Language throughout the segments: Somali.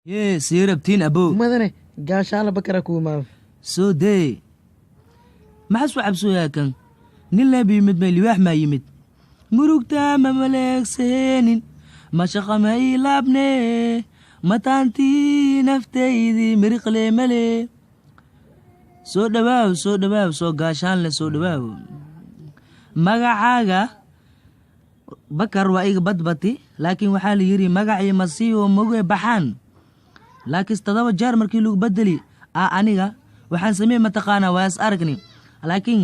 Yee siirabtiin abow madane gaashaala bakara kuumaa soo dee maxaa soo cabsooyaa kan nin leeb yimid may liwaax maa yimid murugtaa ma maleegseenin mashaqa ma ii laabnee mataantii naftaydii miriqle male soo dhawaaw soo gaashaan leh soo dhawaaw magacaaga bakar waa iga badbati laakiin waxaa la yidhi magacii masiiho moge baxaan laakiin 7 jeer markii lagu bedeli aniga waxaan sameey mataqaanaa waa is aragni laakiin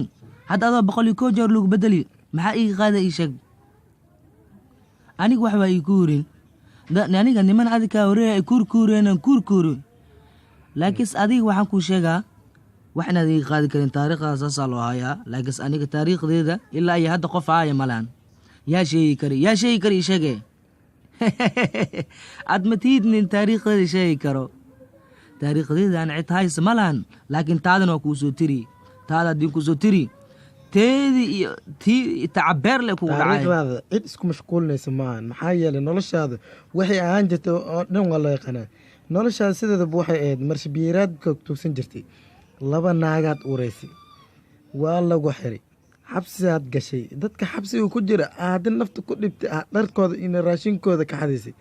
hadda adoo 101 jeer lagu bedeli maxaa iga qaada ii sheeg aniga wax waa ii kuurin aniga niman adika hore ay kuurkuureen laakiin adiga waxaan ku sheegaa waxna iga qaadi karin taariikhdaas asaa loo hayaa laakiin aniga taariikhdeeda ilaa ay hadda qof aaya malaan yaa sheegi kari sheege ad matiidnin taariikhdeeda sheegi karo taariikhdeeda aan cid haysa malaan laakiin taadana waa kuu soo tiri taada haddii ku soo tiri teedii iyo tii tacabeer leh kugu dhacay taariikhdaada cid isku mashquulinaysa maahan maxaa yeelay noloshaada waxay ahaan jirtay oo dhan waa loo yaqaanaa noloshaada sideedaba waxay ahayd marshabiiraadka tugsan jirtay 2 naagaad uuraysay waa lagu xiray xabsigaad gashay dadka xabsiga ku jira haddii nafta ku dhibtay dharkooda iyo raashinkooda ka xadaysay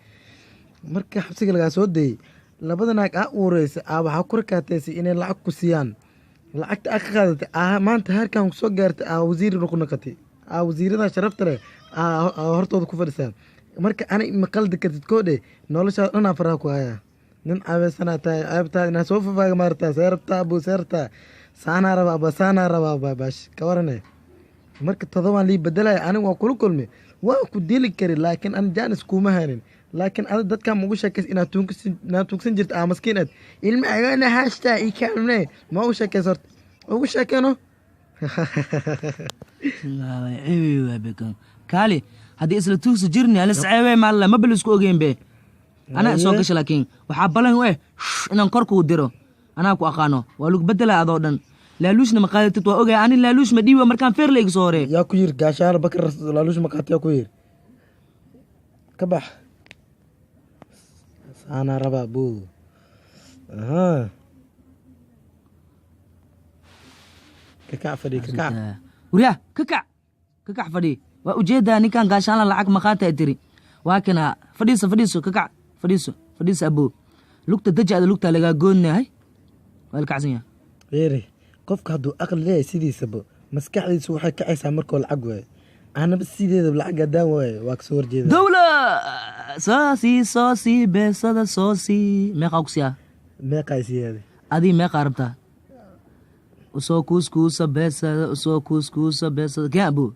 marka xabsiga lagaa soo dayay 2 naag uuraysay waxaa ku rakaataysay inay lacag ku siiyaan lacagta ka qaadatay maanta heerkan ku soo gaartay wasiir ku noqotay wasiirada sharafta leh hortooda ku fadhisaa marka ani ma qaldi kartid koodhe noloshaada dhan faraha ku hayaa nin cabeysana tahay aabtaa inaa soo fafaaga maartaa seerabtaa abuu seertaa saanaa rabaa baash ka warane marka 7 lii bedelaya aniga waa kula kulmi waa ku dili kari laakiin aan jaanis kuma hanin laakiin ada dadka ugu sheekays inaad tuugsan jirta maskiinad ilma agana haashtaa ii kaalmne ma ugu sheekays horta ugu sheekano kaali haddii isla tuugsa jirni ala saceebay maalla ma bal isku ogeyn be anaa soo gasha laakiin waxaa balan inaan kor kuu diro anaa ku aqaano waa lagu bedelaa adoo dhan laaluushna ma qaadatid waa ogaya ani laaluush ma dhiiba markaan feer la iga soo hore yaa ku yiri gaashaala bakar laaluush ma qaatay ku yiri ka bax saana rabaa buu kakac fadhi wariyaa kakac fadhi waa ujeedaa ninkan gaashaala lacag ma qaata tiri waa kana fadhiiso kakac fadhiiso abuu lugta dajaada lugta lagaa goonnahay waa la kacsan yahay reere qofka hadduu aqli leeyahay sidiisaba maskaxdiisu waxay kacaysaa markoo lacag waaye anaba sideedaba lacag haddaan waaye waa kasoo horjeeda dowla soosi beesada soosi meeqaa ku siyaa meeqaa isiyaada adii meeqaa rabtaa usoo kuuskuusa beesada keen abuu